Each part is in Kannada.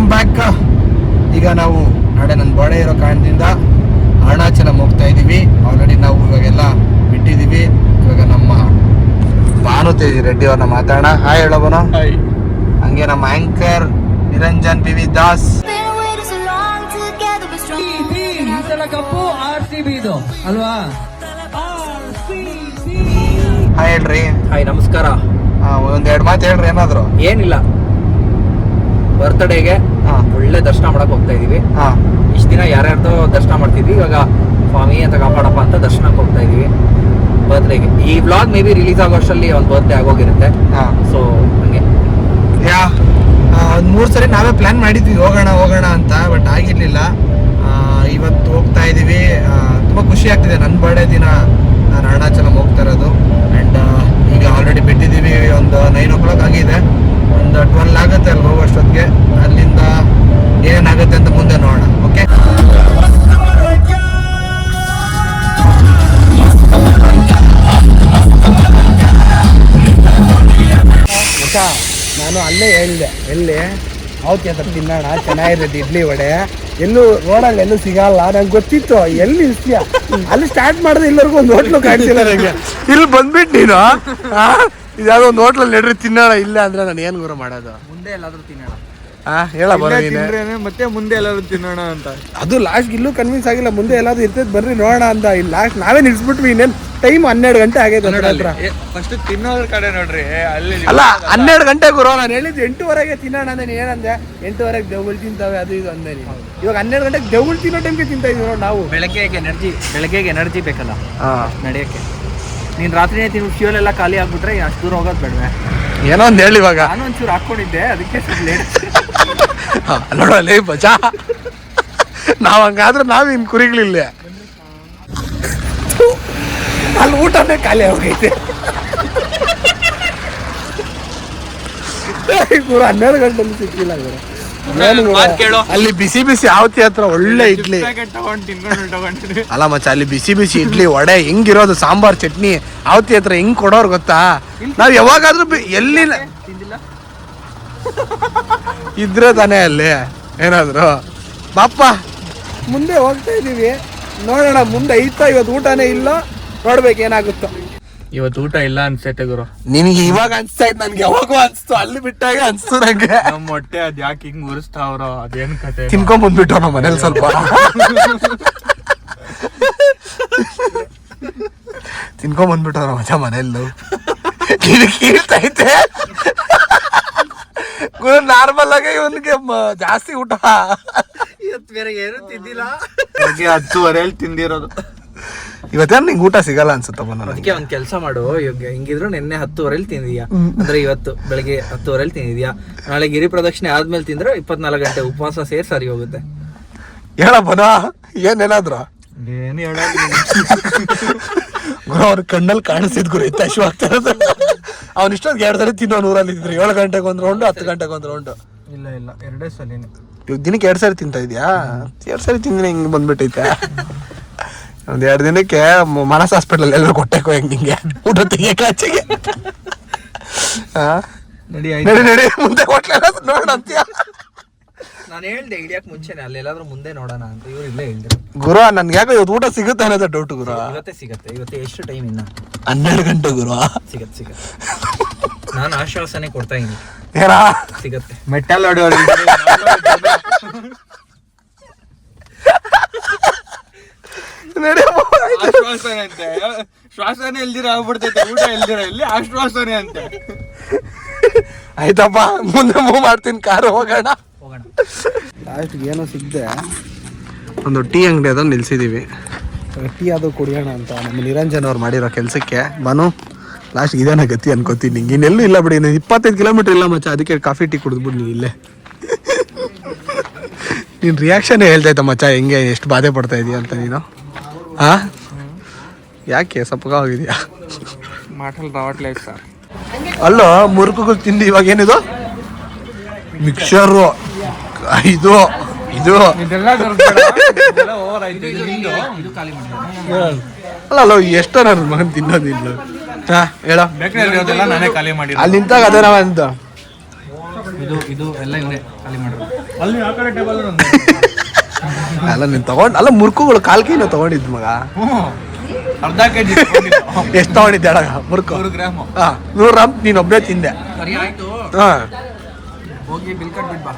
Welcome back. ಈಗ ನಾವು ನಾಳೆ ನನ್ನ ಬರ್ಡೇ ಇರೋ ಕಾರಣದಿಂದ ಅರುಣಾಚಲಂ ಹೋಗ್ತಾ ಇದ್ದೀವಿ. ಆಲ್ರೆಡಿ ನಾವು ಇವಾಗೆಲ್ಲ ಬಿಟ್ಟಿದ್ದೀವಿ. ಇವಾಗ ನಮ್ಮ ಭಾನು ತೇಜ್ ರೆಡ್ಡಿ ಅವ್ರನ್ನ ಮಾತಾಡೋಣ. ಹಾಯ್ ಹೇಳೋಣ. ಹಂಗೆ ನಮ್ಮ anchor Niranjan P V Das. ಅಲ್ವಾ? ಹಾಯ್ ಹೇಳ್ರಿ. ಹಾಯ್ ನಮಸ್ಕಾರ. ಒಂದೆರಡು ಮಾತು ಹೇಳ್ರಿ. ಏನಾದ್ರು ಏನಿಲ್ಲ, ಬರ್ತ್ಡೇಗೆ ಒಳ್ಳೆ ದರ್ಶನ ಮಾಡಕ್ ಹೋಗ್ತಾ ಇದೀವಿ. ಇಷ್ಟ ದಿನ ಯಾರ್ಯಾರ್ದೋ ದರ್ಶನ ಮಾಡ್ತಿದ್ವಿ, ಇವಾಗ ಸ್ವಾಮಿ ಅಂತ ಕಾಪಾಡಪ್ಪ ಅಂತ ದರ್ಶನಕ್ಕೆ ಹೋಗ್ತಾ ಇದೀವಿ ಬರ್ತ್ಡೇಗೆ. ಈ ವ್ಲಾಗ್ ಮೇ ಬಿ ರಿಲೀಸ್ ಆಗೋ ಅಷ್ಟರಲ್ಲಿ ಒಂದು ಬರ್ತ್ಡೇ ಆಗೋಗಿರುತ್ತೆ. ಸೊ ಹಂಗೆ ಒಂದು 3 ಸರಿ ನಾವೇ ಪ್ಲಾನ್ ಮಾಡಿದ್ವಿ ಹೋಗೋಣ ಅಂತ, ಬಟ್ ಆಗಿರ್ಲಿಲ್ಲ. ಇವತ್ತು ಹೋಗ್ತಾ ಇದೀವಿ. ತುಂಬಾ ಖುಷಿ ಆಗ್ತಿದೆ. ನನ್ನ ಬರ್ಡೇ ದಿನ ನಾನು ಅರುಣಾಚಲಂ ಹೋಗ್ತಾ ಇರೋದು. ಆ್ಯಂಡ್ ಈಗ ಆಲ್ರೆಡಿ ಬಿಟ್ಟಿದ್ದೀವಿ. ಒಂದು 9 o'clock ಆಗಿದೆ. ಒಂದು 12 ಆಗುತ್ತೆ ಅಲ್ಲಿ ಹೋಗೋಷ್ಟೊತ್ತಿಗೆ. ಅಲ್ಲಿಂದ ಏನೇನಾಗುತ್ತೆ ಅಂತ ಮುಂದೆ ನೋಡೋಣ. ಓಕೆ, ನಾನು ಅಲ್ಲೇ ಹೇಳಿದೆ, ಎಲ್ಲಿ ಅವತ್ತಿ ಅಂತ ತಿನ್ನೋಣ, ಚೆನ್ನಾಗಿರುತ್ತೆ ಇಡ್ಲಿ ವಡೆ. ಎಲ್ಲೂ ರೋಡಲ್ಲಿ ಎಲ್ಲೂ ಸಿಗಲ್ಲ. ನಂಗೆ ಗೊತ್ತಿತ್ತು ಎಲ್ಲಿ ನಿಲ್ಸ್ತೀಯ. ಅಲ್ಲಿ ಸ್ಟಾರ್ಟ್ ಮಾಡಿದ್ರೆ ಇಲ್ಲರಿಗೂ ಒಂದು ಹೋಟ್ಲು ಕಾಣಿಸಿಲ್ಲ ನನಗೆ. ಇಲ್ಲಿ ಬಂದ್ಬಿಟ್ಟು ನೀನು ಇದ್ಯಾವುದೋ ಒಂದು ಹೋಟ್ಲಲ್ಲಿ ನಡ್ರಿ ತಿನ್ನೋಣ. ಇಲ್ಲ ಅಂದ್ರೆ ನಾನು ಏನು ಗುರು ಮಾಡೋದು? ಮುಂದೆ ಎಲ್ಲಾದ್ರೂ ತಿನ್ನೋಣ. ಹೇಳ ಮತ್ತೆ ಮುಂದೆ ಎಲ್ಲಾದ್ರೂ ತಿನ್ನೋಣ ಅಂತ. ಅದು ಲಾಸ್ಟ್ ಇಲ್ಲೂ ಕನ್ವಿನ್ಸ್ ಆಗಿಲ್ಲ. ಮುಂದೆ ಎಲ್ಲಾದ್ರೂ ಇರ್ತೈತೆ ಬರ್ರಿ ನೋಡೋಣ ಅಂತ. ಇಲ್ಲಿ ಲಾಸ್ಟ್ ನಾವೇ ನಿಲ್ಸ್ಬಿಟ್ವಿ. ಇನ್ನೇನು ಟೈಮ್ 12 ಗಂಟೆ ಆಗೈತೆ ಹತ್ರ. ಫಸ್ಟ್ ತಿನ್ನೋದ್ರ ಕಡೆ ನೋಡ್ರಿ. ಅಲ್ಲಿ ಅಲ್ಲ 12 ಗಂಟೆ ಗುರು. ನಾನು ಹೇಳಿದ್ದು 8:30ಗೆ ತಿನ್ನೋಣ ಅಂದ್ರೆ ನೀನು ಏನಂದೆ 8:30ಗೆ ದೇವ್ಗಳು ತಿಂತಾವೆ ಅದು ಇದು ಅಂದೆ ನೀನು. ಇವಾಗ 12 ಗಂಟೆಗೆ ದೇವ್ಗಳು ತಿನ್ನೋ ಟೈಮ್ಗೆ ತಿಂತಾ ಇದೀವಿ ನೋಡಿ ನಾವು. ಬೆಳಗ್ಗೆಗೆ ಎನರ್ಜಿ ಬೇಕಲ್ಲ ನಡೆಯಕ್ಕೆ. ನೀನ್ ರಾತ್ರಿನೇ ತಿನ್ನು ಫ್ಯೂಲ್ ಎಲ್ಲ ಖಾಲಿ ಆಗ್ಬಿಟ್ರೆ ಅಷ್ಟು ದೂರ ಹೋಗೋದು ಬೇಡವೆ? ಏನೋ ಒಂದು ಹೇಳಿ. ಇವಾಗ ನಾನು ಒಂಚೂರು ಹಾಕೊಂಡಿದ್ದೆ, ಅದಕ್ಕೆ ಸ್ವಲ್ಪ ಲೇಟ್. ನೋಡಲೇ ಬಜಾ, ನಾವ್ ಹಂಗಾದ್ರೆ ನಾವ್ ಇನ್ ಕುರಿಗಳಿಲ್ಲ. ಅಲ್ಲಿ ಊಟನೇ ಖಾಲಿ ಹೋಗೈತೆ ಗುರು. 12 ಗಂಟೆಲ್ಲಿ ಸಿಕ್ಕಿಲ್ಲ ಗುರು. ಅಲ್ಲಿ ಬಿಸಿ ಬಿಸಿ ಆವತಿ ಹತ್ರ ಒಳ್ಳೆ ಇಡ್ಲಿ. ಅಲ್ಲ ಮಚ್ಚ, ಅಲ್ಲಿ ಬಿಸಿ ಬಿಸಿ ಇಡ್ಲಿ ವಡೆ ಹೆಂಗಿರೋದು, ಸಾಂಬಾರ್ ಚಟ್ನಿ ಆವತಿ ಹತ್ರ ಹೆಂಗ್ ಕೊಡೋರು ಗೊತ್ತಾ? ನಾವ್ ಯಾವಾಗಾದ್ರೂ ಎಲ್ಲಿ ಇದ್ರೆ ತಾನೇ ಅಲ್ಲಿ ಏನಾದ್ರು. ಬಾಪ ಮುಂದೆ ಹೋಗ್ತಾ ಇದೀವಿ, ನೋಡೋಣ ಮುಂದೆ ಐತಾ. ಇವತ್ತು ಊಟನೇ ಇಲ್ಲ, ನೋಡ್ಬೇಕು ಏನಾಗುತ್ತೋ. ಇವತ್ತು ಊಟ ಇಲ್ಲ ಅನ್ಸೈತೆ ಗುರು. ನಿನಗೆ ಇವಾಗ ಅನ್ಸ್ತಾ ಇತ್ತು, ನನ್ಗೆ ಯಾವಾಗೂ ಅನ್ಸ್ತು. ಅಲ್ಲಿ ಬಿಟ್ಟಾಗ ಅನ್ಸ್ತು ನಂಗೆ. ನಮ್ಮ ಹೊಟ್ಟೆ ಅದ್ ಯಾಕೆ ಹಿಂಗ್ ಉರಿಸ್ತಾವ್ರೋ ಅದೇನ್ ಕತೆ. ತಿನ್ಕೊಂಡ್ ಬಂದ್ಬಿಟ್ಟು ನಮ್ಮ ಮನೇಲಿ ಸ್ವಲ್ಪ ತಿನ್ಕೊಂಡ್ ಬಂದ್ಬಿಟ್ಟವ್ರ ಮಜಾ ಮನೇಲಿ. ಕೀಳ್ತೈತೆ ನಾರ್ಮಲ್ ಆಗಿ ಇವನ್ಗೆ ಜಾಸ್ತಿ ಊಟ. ಇವತ್ತು ಬೇರೆ ಏನು ತಿಂದಿಲ್ಲ. 10:30 ತಿಂದಿರೋದು. ಇವತ್ತೇನು ನಿಂಗೆ ಊಟ ಸಿಗಲ್ಲ ಅನ್ಸುತ್ತಪ್ಪ. ನಾನು ಅದಕ್ಕೆ ಒಂದ್ ಕೆಲಸ ಮಾಡು. ಇವಾಗ ಹೆಂಗಿದ್ರು ನಿನ್ನೆ 10:30 ತಿಂದಿದ್ಯಾ ಅಂದ್ರೆ ಇವತ್ತು ಬೆಳಗ್ಗೆ 10:30 ತಿಂದಿದ್ಯಾ. ನಾಳೆ ಗಿರಿ ಪ್ರದಕ್ಷಿಣೆ ಆದ್ಮೇಲೆ ತಿಂದ್ರೆ 24 ಗಂಟೆ ಉಪವಾಸ ಸೇರಿ ಸರಿ ಹೋಗುತ್ತೆ. ಹೇಳಪ್ಪನ ಏನೇನಾದ್ರು ಏನು ಹೇಳೋದು ಗುರು. ಅವ್ರ ಕಣ್ಣಲ್ಲಿ ಕಾಣಿಸಿದ್ ಗುರು. ಇತ್ತು ಅಶ್ವ ಆಗ್ತಾ ಇರೋದು. ಅವ್ನ ಇಷ್ಟೊಂದು 2 ಸರಿ ತಿನ್ನೋ 100 ಇದ್ರು. 7 ಗಂಟೆಗೆ ಒಂದು ರೌಂಡು, 10 ಗಂಟೆಗೆ ಒಂದು ರೌಂಡು. ಇಲ್ಲ 2 ಸಲಿನೇ. ಇವಾಗ ದಿನಕ್ಕೆ 2 ಸರಿ ತಿಂತಾ ಇದೆಯಾ? 2 ಸರಿ ತಿಂದ್ರೆ ಹಿಂಗೆ ಬಂದ್ಬಿಟ್ಟೈತೆ. ಒಂದ್ 2 ದಿನಕ್ಕೆ ಮನಸ್ ಹಾಸ್ಪಿಟಲ್ ಎಲ್ಲರೂ ಕೊಟ್ಟೆಕೋ ಹೆಂಗೆ ನಿಂಗೆ ಊಟ ತೆಗಿಯಕ್ಕೆ ಆಚೆಗೆ. ನಡಿ ಮುಂದೆ ಹೋಟ್ಲ ನೋಡೋಣ ಅಂತೀಯ. ನಾನು ಹೇಳ್ದೆ ಇಳಿಯಕ್ ಮುಂಚೆನೆ ಅಲ್ಲೆಲ್ಲಾದ್ರೂ ಮುಂದೆ ನೋಡೋಣ ಅಂತ. ಇವ್ರು ಇಲ್ಲೇ ಹೇಳಿದ್ರು. ಗುರು ನನ್ಗೆ ಯಾಕೋ ಇವತ್ತು ಊಟ ಸಿಗುತ್ತೆ ಅನ್ನೋದು ಡೌಟ್ ಗುರು. ಇವತ್ತೇ ಸಿಗತ್ತೆ. ಇವತ್ತು ಎಷ್ಟು ಟೈಮ್ ಇನ್ನ? 12 ಗಂಟೆ ಗುರು. ಸಿಗತ್ತೆ. ನಾನು ಆಶ್ವಾಸನೆ ಕೊಡ್ತಾ ಇದೀನಿ, ಏನಾ ಸಿಗತ್ತೆ. ಮೆಟ್ಟಲ್ ಹೊಡೆಯೋರು ಆಶ್ವಾಸನೆ ಅಂತೆ. ಶ್ವಾಸನೆ ಎಲ್ದಿರ ಆಗ್ಬಿಡ್ತೈತೆ. ಊಟ ಎಲ್ದಿರ ಇಲ್ಲಿ ಆಶ್ವಾಸನೆ ಅಂತೆ. ಆಯ್ತಪ್ಪ, ಮುಂದೆ ಮೂವ್ ಮಾಡ್ತೀನಿ. ಕಾರು ಹೋಗೋಣ. ಲಾಸ್ಟ್ಗೆ ಏನೋ ಸಿಗದೆ ಒಂದು ಟೀ ಅಂಗಡಿ ಅದನ್ನು ನಿಲ್ಸಿದ್ದೀವಿ. ಟೀ ಅದು ಕುಡಿಯೋಣ ಅಂತ ನಮ್ಮ ನಿರಂಜನ್ ಅವ್ರು ಮಾಡಿರೋ ಕೆಲಸಕ್ಕೆ. ಬಾನು ಲಾಸ್ಟ್ ಇದೇನ ಗತಿ ಅನ್ಕೋತೀನಿ. ನಿಂಗೆ ಇನ್ನೆಲ್ಲೂ ಇಲ್ಲ ಬಿಡಿ. 25 ಕಿಲೋಮೀಟರ್ ಇಲ್ಲ ಮಚ್ಚ. ಅದಕ್ಕೆ ಕಾಫಿ ಟೀ ಕುಡಿದ್ಬಿಟ್ಟು ನೀ ಇಲ್ಲೇ. ನಿನ್ನ ರಿಯಾಕ್ಷನ್ ಹೇಳ್ತೈತ ಮಚ್ಚ, ಹೆಂಗೆ ಎಷ್ಟು ಬಾಧೆ ಪಡ್ತಾ ಇದೀಯ ಅಂತ ನೀನು. ಯಾಕೆ ಸಪ್ಪಗ ಹೋಗಿದ್ಯಾ? ಅಲ್ಲೋ ಮುರುಕುಗಳು ತಿಂದು ಇವಾಗ ಏನಿದು ಮಿಕ್ಸರು ಇದು ಅಲ್ಲ ಎಷ್ಟೋ ನನ್ನ ಮಗನ್ ತಿನ್ನೋದಿಲ್ಲ. ಹೇಳ ನಾನೇ ಖಾಲಿ ಮಾಡಿ ಅಲ್ಲಿ ನಿಂತಾಗ ಅದೇ ನಾವ ಅಂತ ಇದು ಎಲ್ಲ ಇವನೇ ಖಾಲಿ ಮಾಡಿರೋದು. ಅಲ್ಲಿ ಆ ಕಡೆ ಟೇಬಲ್ ಅಲ್ಲ ನೀನ್ ತಗೊಂಡ್ ಅಲ್ಲ ಮುರ್ಕುಗಳು 1/4 ಕಿಲೋ ತಗೊಂಡಿದ್ ಮಗ. ಅರ್ಧ ಕೆಜಿ ಎಷ್ಟು ತಗೊಂಡಿದ್ದೆ ಅಡ ಮುರ್ಕು? 100 ಗ್ರಾಮ್. 100 ಗ್ರಾಮ್ ನೀನ್ ಒಬ್ಬನೇ ತಿಂದೆ. ಸರಿ ಆಯ್ತು, ಹಾ ಹೋಗಿ ಬಿಲ್ ಕಟ್ಬಿಟ್ಟು ಬಾ.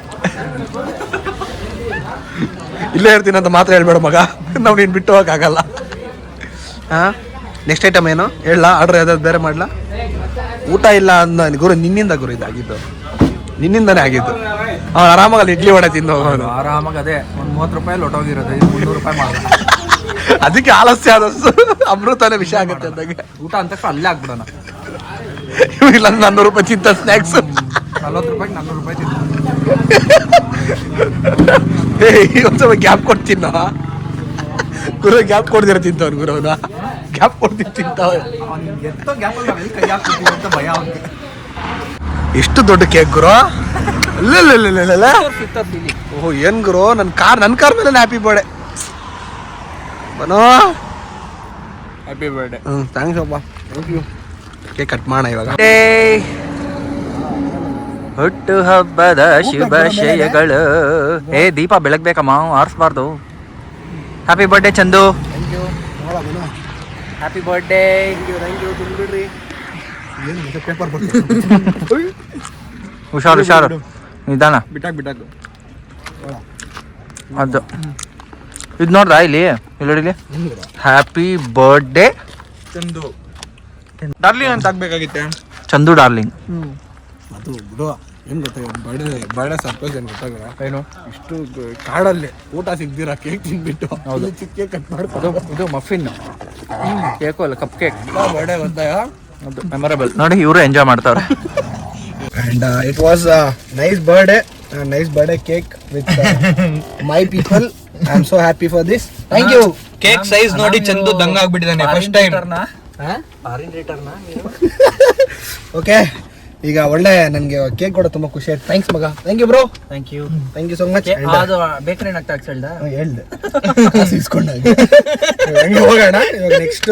ಇಲ್ಲೇ ಇರ್ತೀನಿ ಅಂತ ಮಾತ್ರ ಹೇಳ್ಬೇಡ ಮಗ, ನಾವು ನೀನು ಬಿಟ್ಟು ಹೋಗಕ್ಕಾಗಲ್ಲ. ಹಾಂ ನೆಕ್ಸ್ಟ್ ಐಟಮ್ ಏನು ಹೇಳ? ಆರ್ಡ್ರ್ ಯಾವ್ದಾದ್ರು ಬೇರೆ ಮಾಡ್ಲಾ? ಊಟ ಇಲ್ಲ ಅಂದ ಗುರು, ನಿನ್ನಿಂದ ಗುರು ಇದಾಗಿದ್ದು, ನಿನ್ನಿಂದನೇ ಆಗಿದ್ದು. ಅವ್ನು ಆರಾಮಾಗಿ ಅಲ್ಲಿ ಇಡ್ಲಿ ವಡೆ ತಿಂದು ಹೋಗೋದು. ಆರಾಮಾಗಿ ಅದೇ ಒಂದು 30 ರೂಪಾಯಿ ಲೊಟ್ಟೋಗಿರೋದು, ಇದು 300 ರೂಪಾಯಿ ಮಾಡೋದು. ಅದಕ್ಕೆ ಆಲಸ್ಯ ಆದಷ್ಟು ಅಮೃತನೇ ವಿಷಯ ಆಗುತ್ತೆ ಅಂದಾಗ ಊಟ ಅಂತ ತಕ್ಷಣ ಅಲ್ಲೇ ಹಾಕ್ಬಿಡೋಣ. ಇಲ್ಲ 400 ರೂಪಾಯಿ ತಿಂತ ಸ್ನ್ಯಾಕ್ಸ್ 40 ರೂಪಾಯಿಗೆ 400 ರೂಪಾಯಿ ತಿಂದು ಒಂದು ಸ್ವಲ್ಪ ಗ್ಯಾಪ್ ಕೊಡ್ತೀನಿ ಗುರು, ಗ್ಯಾಪ್ ಕೊಡ್ದಿರ ತಿಂತವ್ನು ಗುರು, ಅವನ ಗ್ಯಾಪ್ ಕೊಡ್ತೀನಿ ತಿಂತಾವ. ಎತ್ತೋ ಗ್ಯಾಪಲ್ಲಿ ನಾವೆಲ್ಲಿ ಕೈ ಹಾಕ್ಬಿಡ್ತೀವಿ ಅಂತ ಭಯ ಅವ್ನಿಗೆ. ಎಷ್ಟು ದೊಡ್ಡ ಕೇಕ್ ಗುರು. ಇಲ್ಲ ಸಿಗ್ತದೆ. ಓಹೋ ಏನ್ ಗುರು, ನನ್ನ ಕಾರ್ ಮೇಲೆ ಹ್ಯಾಪಿ ಬರ್ಡೇ ಬನೋ. Happy birthday. ಥ್ಯಾಂಕ್ಸ್ ಅಪ್ಪ, ಥ್ಯಾಂಕ್ ಯು. ಕೇಕ್ ಕಟ್ ಮಾಡೋಣ ಇವಾಗ. ಹುಟ್ಟು ಹಬ್ಬದ ಶುಭಾಶಯಗಳು. ಏ ದೀಪ ಬೆಳಗ್ಬೇಕಮ್ಮ, ಆರಿಸ್ಬಾರ್ದು. Happy birthday Chandu. Happy birthday. ಹುಷಾರು ನಿಧಾನ. ಬಿಟ್ಟಾಕು ಅದು ಇದು ನೋಡ್ದಾ ಇಲ್ಲಿ ಇಲ್ಲಿ ಹ್ಯಾಪಿ ಬರ್ಡೇ ಚಂದು ಡಾರ್ಲಿಂಗ್ ಅಂತ ಆಗ್ಬೇಕಾಗಿತ್ತೆ. ಚಂದು ಡಾರ್ಲಿಂಗ್. ಅದು ಬಿಡು, ಏನು ಗೊತ್ತಾಗ ಬರ್ಡೇ ಸರ್ಪ್ರೈಸ್ ಏನು ಗೊತ್ತಾಗಲ್ಲ. ಏನು ಇಷ್ಟು ಕಾಡಲ್ಲಿ ಊಟ ಸಿಗ್ದಿರ ಕೇಕ್ ತಿನ್ಬಿಟ್ಟು ಹೌದು, ಚಿಕ್ಕ ಕೇಕ್ ಕಟ್ ಮಾಡ್ಕೊಂಡು. ಇದು ಮಫಿನ್ ಕೇಕು ಅಲ್ಲ, ಕಪ್ ಕೇಕ್. ಬರ್ಡೇ ಬಂದಾಗ ಅದು ಮೆಮೊರೇಬಲ್. ನೋಡಿ ಇವರು ಎಂಜಾಯ್ ಮಾಡ್ತಾರೆ. and it was a nice birthday cake with my people. I am so happy for this. Thank you. Cake size ನೋಡಿ ಚಂದು ದಂಗ ಆಗ್ಬಿಟ್ಟಿದ್ದಾನೆ ಫಸ್ಟ್ ಟೈಮ್. ಓಕೆ, ಈಗ ಒಳ್ಳೆ ನನಗೆ ಕೇಕ್ ಕೂಡ ತುಂಬಾ ಖುಷಿ ಆಯ್ತು. ಥ್ಯಾಂಕ್ಸ್ ಮಗ. Thank you bro. Thank you so much. ಅದು ಬೇಕರಿ ಏನಾಗ್ತಾ ಹೇಳ್ದ ಹೇಳ್ದೆ ಇಸ್ಕೊಂಡಾಗ ಹಂಗೆ ಹೋಗೋಣ. ಇವಾಗ ನೆಕ್ಸ್ಟ್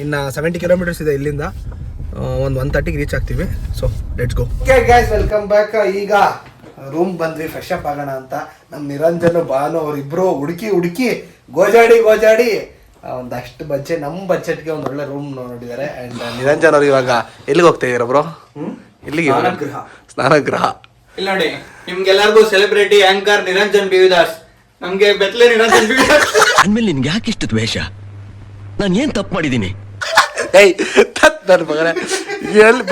ಇನ್ನ 70 ಕಿಲೋಮೀಟರ್ಸ್ ಇದೆ ಇಲ್ಲಿಂದ. ಒಂದು 1:30ಗೆ ರೀಚ್ ಆಗ್ತೀವಿ. So let's go. Okay guys, welcome back. ಈಗ ರೂಮ್ ಬಂದ್ವಿ ಫ್ರೆಶ್ ಅಪ್ ಆಗೋಣ ಅಂತ. ನಮ್ಮ ನಿರಂಜನ್ ಭಾನು ಅವರಿಬ್ರು ಹುಡುಕಿ ಗೋಜಾಡಿ ಒಂದಷ್ಟು ನಮ್ಮ ಬಜೆಟ್ಗೆ ಒಂದು ಒಳ್ಳೆ ರೂಮ್ ನೋಡಿದ್ದಾರೆ. ಅಂಡ್ ನಿರಂಜನ್ ಅವ್ರು ಇವಾಗ ಎಲ್ಲಿಗೆ ಹೋಗ್ತಾ ಇದೀರ ಬ್ರೋ? ಇಲ್ಲಿಗೆ ಸ್ನಾನಗೃಹ. ಇಲ್ಲ ನೋಡಿ, ನಿಮ್ಗೆಲ್ಲರಿಗೂ ಸೆಲೆಬ್ರಿಟಿ ಆಂಕರ್ ನಿರಂಜನ್ ಬಿವಿದಾಸ್, ನಮ್ಗೆ ಬೆತ್ತಲೆ ನಿರಂಜನ್ ಬಿವಿದಾಸ್. ಅಂದ್ಮೇಲೆ ನಿನ್ಗೆ ಯಾಕೆ ಇಷ್ಟು ದ್ವೇಷ? ನಾನು ಏನ್ ತಪ್ಪು ಮಾಡಿದ್ದೀನಿ? ಏಯ್ ನನ್ನ ಮಗನೇ, ಎಲ್ಲಿ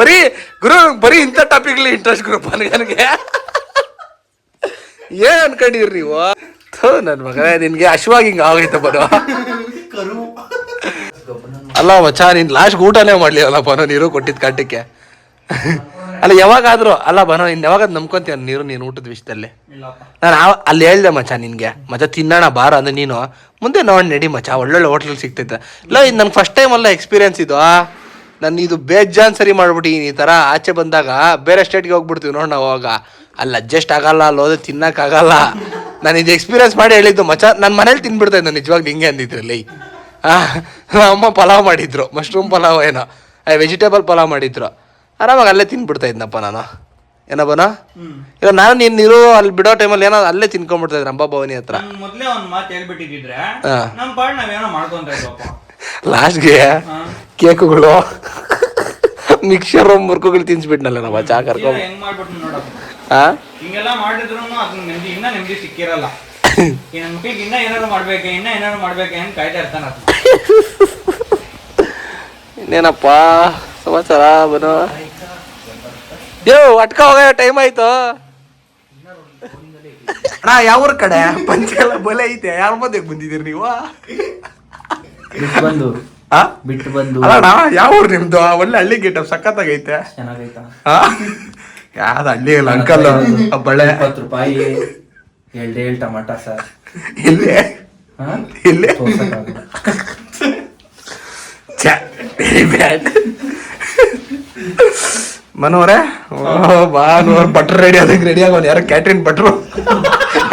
ಬರೀ ಇಂಥ ಟಾಪಿಕ್ಲಿ ಇಂಟ್ರೆಸ್ಟ್ ಗುರು ನನಗೆ. ಏನ್ ಅನ್ಕೊಂಡಿರಿ ನೀವು? ನನ್ನ ಮಗನೇ, ನಿನ್ಗೆ ಅಶ್ವಾಗಿ ಹಿಂಗ ಆಗೈತೆ ಬರೋ. ಅಲ್ಲ ಮಚ್ಚ, ನೀನ್ ಲಾಸ್ಟ್ ಊಟನೇ ಮಾಡ್ಲಿ ಅಲ್ಲ ಬನೋ, ನೀರು ಕೊಟ್ಟಿದ್ ಕಾಟಕ್ಕೆ. ಅಲ್ಲ ಯಾವಾಗಾದ್ರೂ ಅಲ್ಲ ಬನೋ, ಇನ್ ಯಾವಾಗ ನಂಬ್ಕೊಂತೀಯ ನೀನು ಊಟದ ವಿಷಯದಲ್ಲಿ? ನಾನು ಅಲ್ಲಿ ಹೇಳ್ದೆ ಮಚ್ಚ ನಿನ್ಗೆ, ಮಚ್ಚ ತಿನ್ನೋಣ ಬಾರ ಅಂದ್ರೆ ನೀನು ಮುಂದೆ ನೋಡಿ ನಡಿ ಮಚ್ಚ, ಒಳ್ಳೊಳ್ಳೆ ಹೋಟ್ಲಲ್ಲಿ ಸಿಗ್ತೈತೆ. ಇಲ್ಲ ಇದು ನನ್ಗೆ ಫಸ್ಟ್ ಟೈಮ್ ಅಲ್ಲ ಎಕ್ಸ್ಪೀರಿಯನ್ಸ್ ಇದು. ನಾನು ಇದು ಬೇಜಾನ್ ಸರಿ ಮಾಡ್ಬಿಟ್ಟಿನಿ. ಈ ಥರ ಆಚೆ ಬಂದಾಗ ಬೇರೆ ಸ್ಟೇಟ್ಗೆ ಹೋಗ್ಬಿಡ್ತೀವಿ ನೋಡಿ ನಾವು, ಅವಾಗ ಅಲ್ಲಿ ಅಡ್ಜಸ್ಟ್ ಆಗಲ್ಲ, ಅಲ್ಲಿ ಹೋದ್ರೆ ತಿನ್ನಕ್ಕಾಗಲ್ಲ. ನಾನು ಇದು ಎಕ್ಸ್ಪೀರಿಯನ್ಸ್ ಮಾಡಿ ಹೇಳಿದ್ದು ಮಚ್ಚ. ನನ್ನ ಮನೇಲಿ ತಿನ್ಬಿಡ್ತಾ ಇದ್ದೆ ನಿಜವಾಗ್ಲೂ ಹಿಂಗೆ ಅಂದಿದ್ರಲ್ಲಿ. ಅಮ್ಮ ಪಲಾವ್ ಮಾಡಿದ್ರು, ಮಶ್ರೂಮ್ ಪಲಾವ್ ಏನೋ ವೆಜಿಟೇಬಲ್ ಪಲಾವ್ ಮಾಡಿದ್ರು. ಆರಾಮಾಗಿ ಅಲ್ಲೇ ತಿನ್ಬಿಡ್ತಾ ಇದ್ನಪ್ಪ ನಾನು. ಏನಪ್ಪನ ಈಗ ನಾನು ನೀರು ಅಲ್ಲಿ ಬಿಡೋ ಟೈಮಲ್ಲಿ ಏನೋ ಅಲ್ಲೇ ತಿನ್ಕೊಂಡ್ಬಿಡ್ತಾ ಇದ್ರು ಅಂಬಾ ಭವನಿ ಹತ್ರ. ಮೊದ್ಲೇ ಒಂದ್ ಮಾತು ಹೇಳ್ಬಿಟ್ಟಿದ್ರೆ ನಮ್ ಪಾಡ್ ನಾವೇನೋ ಮಾಡ್ಕೊಂತ ಇದ್ವಪ್ಪ. ಲಾಸ್ಟ್ಗೆ ಕೇಕುಗಳು ಮಿಕ್ಸರ್ ಮುರ್ಕುಗಳು ತಿನ್ಸ್ಬಿಟ್ನಲ್ಲ ನಮ್ಮ ಚಾ ಕರ್ಕೊಂಡು. ಹೆಂಗ್ ಮಾಡ್ಬಿಟ್ಟು ನೋಡಪ್ಪ, ಹಿಂಗೆಲ್ಲ ಮಾಡಿದ್ರು ಅದನ್ನ ನೆಮ್ಮದಿ ಸಿಕ್ಕಿರಲ್ಲ. ನನ್ನ ಮಕ್ಳಿಗೆ ಇನ್ನ ಏನಾರು ಮಾಡ್ಬೇಕೆ ಅಂತ ಕಾಯ್ತಾ ಇರ್ತಾನ. ಇನ್ನೇನಪ್ಪ ಸಮಾಚಾರ ಬನು? ಯೋ ಅಟ್ಕ ಹೋಗ, ಟೈಮ್ ಆಯ್ತು ಅಣ್ಣ. ಯಾವ ಕಡೆ ಪಂಚ ಎಲ್ಲ ಬಲೆ ಐತೆ, ಯಾರ ಮಧ್ಯೆ ಬಂದಿದ್ದೀರಿ ನೀವು? ಬಿಟ್ಟು ಬಂದು ಅಲ್ಲಣ್ಣ, ಯಾವ ಊರು ನಿಮ್ದು? ಒಳ್ಳೆ ಹಳ್ಳಿ ಗೆಟಪ್ ಸಖತ್ತಾಗೈತೆ. ಯಾವ್ದು ಹಳ್ಳಿ ಇಲ್ಲ ಅಂಕಲ್, ಬಳೆ 20 ರೂಪಾಯಿ ಹೇಳ್ ಟಮಾಟ ಸರ್. ಇಲ್ಲೇ ವೆರಿ ಬ್ಯಾಡ್. ಮನೋರೆ ಭಾನುವಾರ ಬಟ್ರ್ ರೆಡಿ ಅದಕ್ಕೆ ರೆಡಿ ಆಗೋನು. ಯಾರೋ ಕ್ಯಾಟ್ರಿನ್ ಭಟ್ರು,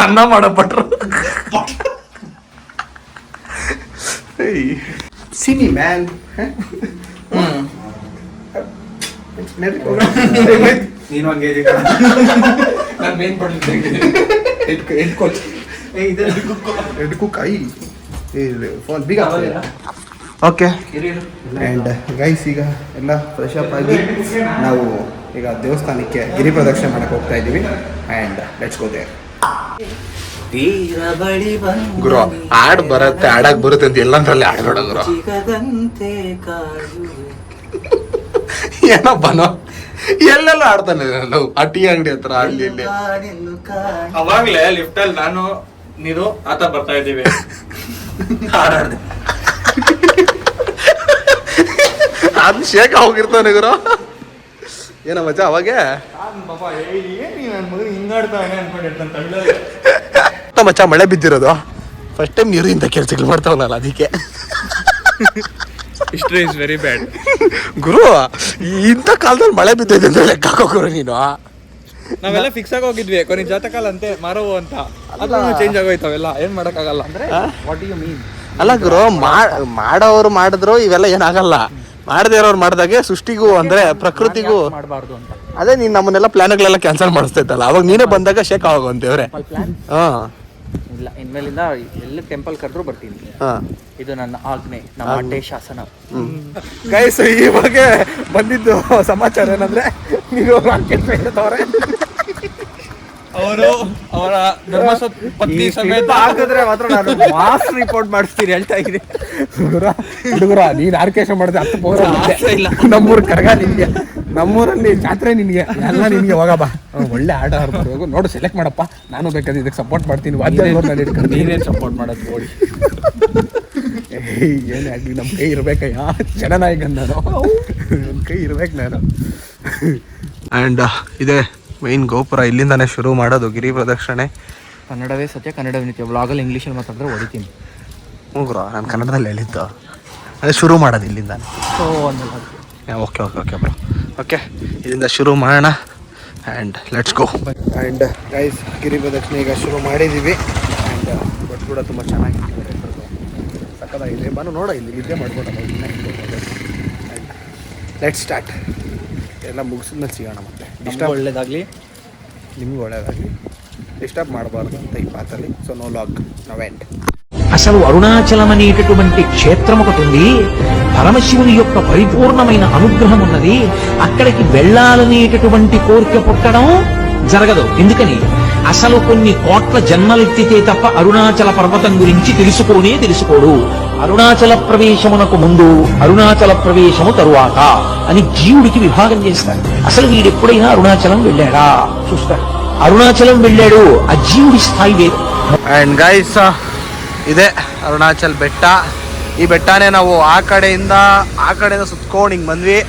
ಅನ್ನ ಮಾಡೋ ಭಟ್ರು. ಸಿನಿ ಮ್ಯಾನ್. ನಾನು ಮೇನ್ ಪಡ್ತಿದ್ದೆ ಹೆಡ್ ಕುಕ್ ಐ ಫೋನ್ ಬೀಗ ಓಕೆ. ಆ್ಯಂಡ್ ಗೈಸ್ ಈಗ ಎಲ್ಲ ಫ್ರೆಶ್ ಅಪ್ ಆಗಿ ನಾವು ಈಗ ದೇವಸ್ಥಾನಕ್ಕೆ ಗಿರಿ ಪ್ರದಕ್ಷಿಣೆ ಮಾಡಕ್ಕೆ ಹೋಗ್ತಾ ಇದ್ದೀವಿ. And let's go there. ಗುರು ಹಾಡ್ ಬರುತ್ತೆ, ಹಾಡಕ್ ಬರುತ್ತೆ ಅಂತ ಎಲ್ಲಂದ್ರಲ್ಲಿ ಹಾಡ್ಬೇಡ ಗುರು. ಏನಪ್ಪನೋ ಎಲ್ಲೆಲ್ಲ ಆಡ್ತಾನೆ ನಾವು ಆ ಟೀ ಅಂಗಡಿ ಹತ್ರ ಅಲ್ಲಿ ಇಲ್ಲಿ. ಅವಾಗ್ಲೇ ಲಿಫ್ಟ್ ಅಲ್ಲಿ ನಾನು ನೀನು ಆತ ಬರ್ತಾ ಇದ್ದೀವಿ. ಹಾಡಾಡ್ದೆ ಅದು ಶೇಕ್ ಹೋಗಿರ್ತಾನೆ ಗುರು. ಏನ ಮಜ ಅವಾಗೆ ಹಿಂಗಾಡ್ತಾನೆ ಅನ್ಕೊಂಡಿರ್ತಾನೆ. ಮಚ್ಚ ಮಳೆ ಬಿದ್ದಿರೋದು ಫಸ್ಟ್ ಟೈಮ್ ನೀರು ಇಂಥ ಕೆಲ್ಸಗಳು ಮಾಡ್ತಾವನಲ್ಲ ಅದಕ್ಕೆ. ಹಿಸ್ಟ್ರಿ ಇಸ್ ವೆರಿ ಬ್ಯಾಡ್ ಗುರು. ಇಂಥ ಕಾಲದಲ್ಲಿ ಮಳೆ ಬಿದ್ದೈತೆ ಅಂತ ಲೆಕ್ಕ ಹಾಕೋರು ನೀನು. ನಾವೆಲ್ಲ ಫಿಕ್ಸ್ ಆಗಿ ಹೋಗಿದ್ವಿ ಕೊನೆ ಜಾತಕಾಲ ಅಂತೆ ಮಾರವು ಅಂತ. ಅದು ಚೇಂಜ್ ಆಗೋಯ್ತಾವೆಲ್ಲ ಏನ್ ಮಾಡಕ್ಕಾಗಲ್ಲ. ಅಂದ್ರೆ ವಾಟ್ ಯು ಮೀನ್? ಅಲ್ಲ ಗುರು, ಮಾಡೋರು ಮಾಡಿದ್ರು ಇವೆಲ್ಲ ಏನಾಗಲ್ಲ. ಮಾಡದೇ ಇರೋರು ಮಾಡಿದಾಗೆ ಸೃಷ್ಟಿಗೂ ಅಂದ್ರೆ ಪ್ರಕೃತಿಗೂ ಮಾಡಬಾರ್ದು ಅಂತ. ಅದೇ ನೀನ್ ನಮ್ಮನ್ನೆಲ್ಲ ಪ್ಲಾನ್ಗಳೆಲ್ಲ ಕ್ಯಾನ್ಸಲ್ ಮಾಡಿಸ್ತೈತಲ್ಲ, ಅವಾಗ ನೀನೇ ಬಂದಾಗ ಶೇಕ್ ಆಗೋಂತೇವ್ರೆ. ಹಾ ಇಲ್ಲ, ಇನ್ಮೇಲಿಂದ ಎಲ್ಲ ಟೆಂಪಲ್ ಕರೆದ್ರು ಬರ್ತೀನಿ. ಇದು ನನ್ನ ಆಜ್ಞೆ, ನಮ್ಮ ಅಡ್ಡೆ ಶಾಸನ. ಗೈಸ್ ಇವಾಗ ಬಂದಿದ್ದು ಸಮಾಚಾರ ಏನಂದ್ರೆ ನೀವು ಅವರು ಅವರ ಪತ್ನಿ ಸಮೇತ ಹಾಕಿದ್ರೆ ಮಾತ್ರ ನಾನು ಮಾಸ್ ರಿಪೋರ್ಟ್ ಮಾಡಿಸ್ತೀನಿ ಹೇಳ್ತಾ ಇದ್ದೀನಿ. ಹುಡುಗರ ನೀನ್ ಆರ್ಕೇಶ ಮಾಡಿದೆ 10 ಪೌರ ಇಲ್ಲ. ನಮ್ಮೂರ್ ಕರಗ ನಿನ್ಗೆ, ನಮ್ಮೂರಲ್ಲಿ ಜಾತ್ರೆ ನಿನ್ಗೆ, ಎಲ್ಲ ನಿನ್ಗೆ. ಹೋಗಪ್ಪ, ಒಳ್ಳೆ ಆಟ ಆಡ್ಬಾರ್ದು ನೋಡು, ಸೆಲೆಕ್ಟ್ ಮಾಡಪ್ಪ. ನಾನು ಬೇಕಾದ್ರೆ ಇದಕ್ಕೆ ಸಪೋರ್ಟ್ ಮಾಡ್ತೀನಿ. ನೀನೇನು ಸಪೋರ್ಟ್ ಮಾಡೋದು ನೋಡಿ. ಏನೇ ಆಗ್ಲಿ ನಮ್ಮ ಕೈ ಇರ್ಬೇಕಯ್ಯ, ಜನನಾಯಕ ನಾನು. ನನ್ನ ಕೈ ಇರ್ಬೇಕು ನಾನು. ಆ್ಯಂಡ್ ಇದೇ ಮೈನ್ ಗೋಪುರ. ಇಲ್ಲಿಂದಾನೆ ಶುರು ಮಾಡೋದು ಗಿರಿ ಪ್ರದಕ್ಷಿಣೆ. ಕನ್ನಡವೇ ಸತ್ಯ, ಕನ್ನಡವೇ ನಿತ್ಯ. ಬ್ಲಾಗಲ್ಲಿ ಇಂಗ್ಲೀಷಲ್ಲಿ ಮಾತಾಡಿದ್ರೆ ಹೊಡಿತೀನಿ. ಗುರು ನಾನು ಕನ್ನಡದಲ್ಲಿ ಹೇಳಿದ್ದು, ಅದೇ ಶುರು ಮಾಡೋದು ಇಲ್ಲಿಂದಾನೆ. Okay okay okay bro. Okay, ಇಲ್ಲಿಂದ ಶುರು ಮಾಡೋಣ. And let's go. And guys ಗಿರಿ ಪ್ರದಕ್ಷಿಣೆ ಈಗ ಶುರು ಮಾಡಿದ್ದೀವಿ. ಆ್ಯಂಡ್ ಬಟ್ ಕೂಡ ತುಂಬ ಚೆನ್ನಾಗಿದೆ, ಸಕ್ಕತ್ತಾಗಿದೆ. ಬಾನು ನೋಡ, ಇಲ್ಲಿ ನಿದ್ದೆ ಮಾಡ್ಬೋದಲ್ಲ. And let's start. ಎಲ್ಲ ಮುಗಿಸಿದ್ಮೇಲೆ ಸಿಗೋಣ. ಮತ್ತೆ ಇಷ್ಟ ಒಳ್ಳೇದಾಗಲಿ, ನಿಮ್ಗೆ ಒಳ್ಳೇದಾಗಲಿ. ಡಿಸ್ಟರ್ಬ್ ಮಾಡಬಾರ್ದು ಅಂತ ఈ పాతలి. So no lag, no end. అసలు అరుణాచలం అనేటటువంటి క్షేత్రం ఒకటి ఉంది. పరమశివుని యొక్క పరిపూర్ణమైన అనుగ్రహం ఉన్నది. అక్కడికి వెళ్ళాలనేటటువంటి కోరిక పుట్టడం జరగదు. ఎందుకని? అసలు కొన్ని కోట్ల జన్మలెత్తితే తప్ప అరుణాచల పర్వతం గురించి తెలుసుకోడు. అరుణాచల ప్రవేశమునకు ముందు, అరుణాచల ప్రవేశము తరువాత అని జీవుడికి విభాగం చేస్తారు. అసలు వీడెప్పుడైనా అరుణాచలం వెళ్ళాడా చూస్తారు. అరుణాచలం వెళ్ళాడు, ఆ జీవుడి స్థాయి వేరు. ಆ್ಯಂಡ್ ಗೈಸ್ ಇದೆ ಅರುಣಾಚಲ್ ಬೆಟ್ಟ. ಈ ಬೆಟ್ಟನೇ ನಾವು ಆ ಕಡೆಯಿಂದ ಸುತ್ಕೊಂಡು ಹಿಂಗೆ ಬಂದ್ವಿ.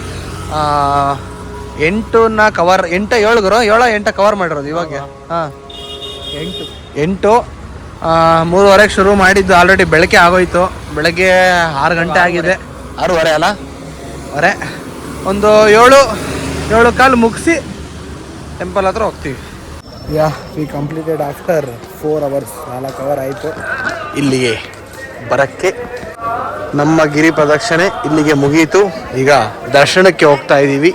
8 ಕವರ್ 7 ಗುರು 7 ಕವರ್ ಮಾಡಿರೋದು ಇವಾಗ. ಹಾಂ 8 3:30ಗೆ ಶುರು ಮಾಡಿದ್ದು. ಆಲ್ರೆಡಿ ಬೆಳಗ್ಗೆ ಆಗೋಯ್ತು. ಬೆಳಗ್ಗೆ 6 ಗಂಟೆ ಆಗಿದೆ. 6:30 ಅಲ್ಲ, ಒಂದು 7 ಕಾಲು ಮುಗಿಸಿ ಟೆಂಪಲ್ ಹತ್ರ ಹೋಗ್ತೀವಿ. Yeah we completed after 4 hours. 4 hour ಆಯಿತು ಇಲ್ಲಿಗೆ ಬರೋಕ್ಕೆ. ನಮ್ಮ ಗಿರಿ ಪ್ರದಕ್ಷಿಣೆ ಇಲ್ಲಿಗೆ ಮುಗೀತು. ಈಗ ದರ್ಶನಕ್ಕೆ ಹೋಗ್ತಾ ಇದ್ದೀವಿ.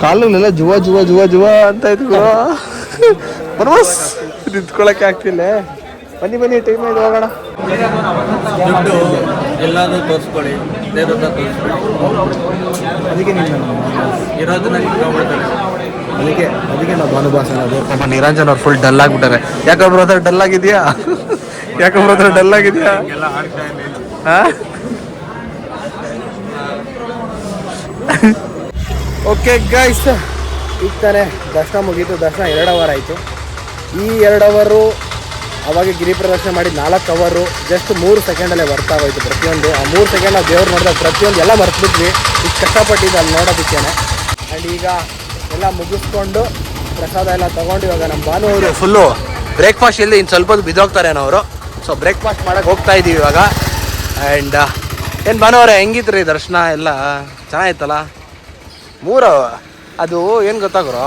ಕಾಲುಗಳೆಲ್ಲ ಜುವ ಜುವ ಜುವ ಜುವ ಅಂತ ಇದ್ವು. ಬನ್ಬಸ್ ನಿಂತ್ಕೊಳ್ಳೋಕ್ಕೆ ಆಗ್ತಿಲ್ಲ. ಬನ್ನಿ ಟೈಮ್ ಆಯ್ತು, ಹೋಗೋಣ. ದುಡ್ಡು ಎಲ್ಲಾನು ತೋರಿಸ್ಕೊಳ್ಳಿ, ದೇವ್ರನ್ನ ತೋರಿಸ್ಕೊಳ್ಳಿ. ಅದಕ್ಕೆ ಇರೋದನ್ನ ಇಟ್ಕೊಂಡ್ಬಿಡ್ತಾರೆ. ಅದಕ್ಕೆ ನಾವು ಭಾನುಭಾಸ ಅನ್ನೋದು. ಪಾಪ ನಿರಂಜನ್ ಅವ್ರು ಫುಲ್ ಡಲ್ ಆಗಿಬಿಟ್ಟಾರೆ. ಯಾಕಂದ್ರೆ ಬ್ರದರ್ ಡಲ್ ಆಗಿದೆಯಾ? ಎಲ್ಲ ಆಡ್ತಾ ಇಲ್ಲ. ಓಕೆ ಗೈಸ್, ಈಗ ತಾನೇ ದರ್ಶನ ಮುಗೀತು. ದರ್ಶನ 2 ಅವರ್ ಆಯಿತು. ಈ 2 ಅವರು ಅವಾಗ ಗಿರಿ ಪ್ರದಕ್ಷಿಣೆ ಮಾಡಿ 4 ಅವರು ಜಸ್ಟ್ 3 ಸೆಕೆಂಡಲ್ಲೇ ಬರ್ತಾಗೋಯ್ತು ಪ್ರತಿಯೊಂದು. ಆ 3 ಸೆಕೆಂಡ್ ನಾವು ದೇವ್ರು ನೋಡಿದಾಗ ಪ್ರತಿಯೊಂದು ಎಲ್ಲ ಮರ್ತ್ಬಿಟ್ವಿ. ಇಷ್ಟು ಕಷ್ಟಪಟ್ಟಿದ್ದು ಅಲ್ಲಿ ನೋಡೋದಕ್ಕೇನೆ. ಆ್ಯಂಡ್ ಈಗ ಎಲ್ಲ ಮುಗಿಸ್ಕೊಂಡು ಪ್ರಸಾದ ಎಲ್ಲ ತೊಗೊಂಡು ಇವಾಗ ನಮ್ಮ ಭಾನು ಅವರು ಫುಲ್ಲು ಬ್ರೇಕ್ಫಾಸ್ಟ್ ಇಲ್ಲದೆ ಇನ್ನು ಸ್ವಲ್ಪ ಬಿದ್ದೋಗ್ತಾರೇನೋ ಅವರು. ಸೊ ಬ್ರೇಕ್ಫಾಸ್ಟ್ ಮಾಡೋಕ್ಕೆ ಹೋಗ್ತಾ ಇದ್ದೀವಿ ಇವಾಗ. ಆ್ಯಂಡ್ ಏನು ಭಾನು ಅವರೇ, ಹೆಂಗಿತ್ತು ರೀ ದರ್ಶನ ಎಲ್ಲ? ಚೆನ್ನಾಗಿತ್ತಲ್ಲ? 3 ಅದು ಏನು ಗೊತ್ತಾಗ್ರೋ,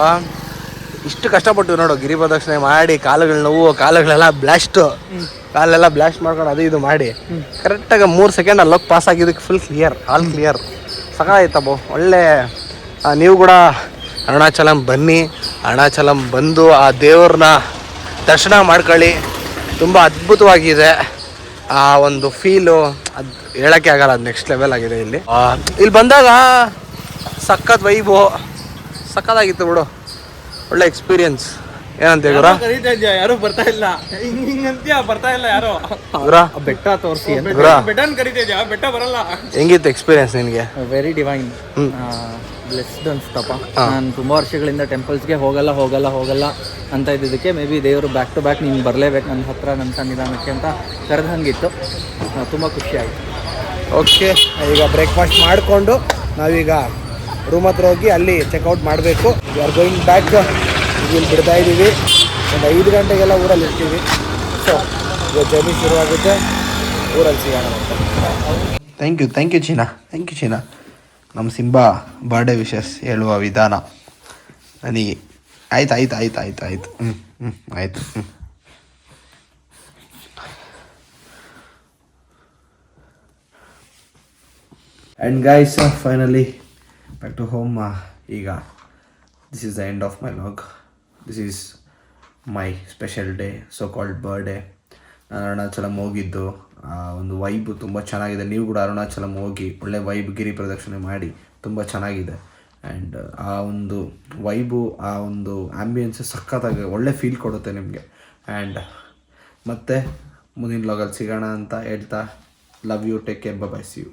ಇಷ್ಟು ಕಷ್ಟಪಟ್ಟು ನೋಡು ಗಿರಿ ಪ್ರದಕ್ಷಿಣೆ ಮಾಡಿ ಕಾಲುಗಳ ನೋವು, ಕಾಲುಗಳೆಲ್ಲ ಕಾಲೆಲ್ಲ ಬ್ಲಾಸ್ಟ್ ಮಾಡ್ಕೊಂಡು ಅದು ಇದು ಮಾಡಿ ಕರೆಕ್ಟಾಗಿ 3 ಸೆಕೆಂಡ್ ಅಲ್ಲೋಗಿ ಪಾಸ್ ಆಗಿದ್ದಕ್ಕೆ ಫುಲ್ ಕ್ಲಿಯರ್, ಆಲ್ ಕ್ಲಿಯರ್. ಸಕಾಯ್ತಬ್ಬು. ಒಳ್ಳೆ ನೀವು ಕೂಡ ಅರುಣಾಚಲಂ ಬನ್ನಿ, ಅರುಣಾಚಲಂ ಬಂದು ಆ ದೇವ್ರನ್ನ ದರ್ಶನ ಮಾಡ್ಕೊಳ್ಳಿ. ತುಂಬ ಅದ್ಭುತವಾಗಿದೆ ಆ ಒಂದು ಫೀಲು, ಅದು ಹೇಳೋಕ್ಕೆ ಆಗಲ್ಲ, ಅದು ನೆಕ್ಸ್ಟ್ ಲೆವೆಲ್ ಆಗಿದೆ. ಇಲ್ಲಿ ಬಂದಾಗ ಸಖತ್ ವೈಬು, ಸಖತ್ತಾಗಿತ್ತು ಬಿಡು, ಒಳ್ಳೆ ಎಕ್ಸ್ಪೀರಿಯನ್ಸ್. ಏನಂತ ಗುರ? ಕರೀತಾ ಇದ್ಯಾ, ಯಾರು ಬರ್ತಾ ಇಲ್ಲ, ಹಿಂಗಂತ್ಯ ಬರ್ತಾ ಇಲ್ಲ ಯಾರು. ಗುರ ಬೆಟ್ಟ ತೋರಿಸಿ ಅಂತ. ಗುರ ಬೆಟ್ಟನ್ ಕರೀತಾ ಇದ್ಯಾ, ಬೆಟ್ಟ ಬರಲ್ಲ. ಹೆಂಗಿತ್ತು ಎಕ್ಸ್ಪೀರಿಯನ್ಸ್ ನಿನಗೆ? ವೆರಿ ಡಿವೈನ್, ಬ್ಲೆಸ್ಡ್ ಅನ್ಸ್ತಪ್ಪ. ನಾನು ತುಂಬ ವರ್ಷಗಳಿಂದ ಟೆಂಪಲ್ಸ್ಗೆ ಹೋಗಲ್ಲ ಅಂತ ಇದ್ದಿದ್ದಕ್ಕೆ ಮೇ ಬಿ ದೇವರು ಬ್ಯಾಕ್ ಟು ಬ್ಯಾಕ್ ನೀನು ಬರಲೇಬೇಕು ನನ್ನ ಹತ್ರ, ನನ್ನ ಸನ್ನಿಧಾನಕ್ಕೆ ಅಂತ ಕರೆದಂಗಿತ್ತು. ತುಂಬ ಖುಷಿ ಆಯಿತು. ಓಕೆ, ಈಗ ಬ್ರೇಕ್ಫಾಸ್ಟ್ ಮಾಡಿಕೊಂಡು ನಾವೀಗ ರೂಮ್ ಹತ್ರ ಹೋಗಿ ಅಲ್ಲಿ ಚೆಕ್ಔಟ್ ಮಾಡಬೇಕು. We are going back. ಇಲ್ಲಿ ಬಿಡ್ತಾ ಇದ್ದೀವಿ, ಒಂದು 5 ಗಂಟೆಗೆಲ್ಲ ಊರಲ್ಲಿ ಇರ್ತೀವಿ. ಸೊ ಈಗ ಜರ್ನಿ ಶುರುವಾಗುತ್ತೆ, ಊರಲ್ಲಿ ಸಿಗೋಣ ಅಂತ. Thank you China. ನಮ್ಮ ಸಿಂಬಾ ಬರ್ಡೇ ವಿಶಸ್ ಹೇಳುವ ವಿಧಾನ ನನಗೆ ಆಯ್ತು. ಆಯಿತು. And guys, finally back to home. ಈಗ this is the end of my vlog. This is my special day, so called birthday. ನಾನು ಅರುಣಾಚಲಂ ಹೋಗಿದ್ದು, ಒಂದು ವೈಬು ತುಂಬ ಚೆನ್ನಾಗಿದೆ. ನೀವು ಕೂಡ ಅರುಣಾಚಲಂ ಹೋಗಿ ಒಳ್ಳೆ ವೈಬ್, ಗಿರಿ ಪ್ರದಕ್ಷಿಣೆ ಮಾಡಿ, ತುಂಬ ಚೆನ್ನಾಗಿದೆ. ಆ್ಯಂಡ್ ಆ ಒಂದು ವೈಬು, ಆ ಒಂದು ಆ್ಯಂಬಿಯನ್ಸ್ ಸಖತ್ತಾಗಿ ಒಳ್ಳೆ ಫೀಲ್ ಕೊಡುತ್ತೆ ನಿಮಗೆ. ಆ್ಯಂಡ್ ಮತ್ತೆ ಮುಂದಿನ ವ್ಲಾಗಲ್ಲಿ ಸಿಗೋಣ ಅಂತ ಹೇಳ್ತಾ, love you, take care, bye, see you.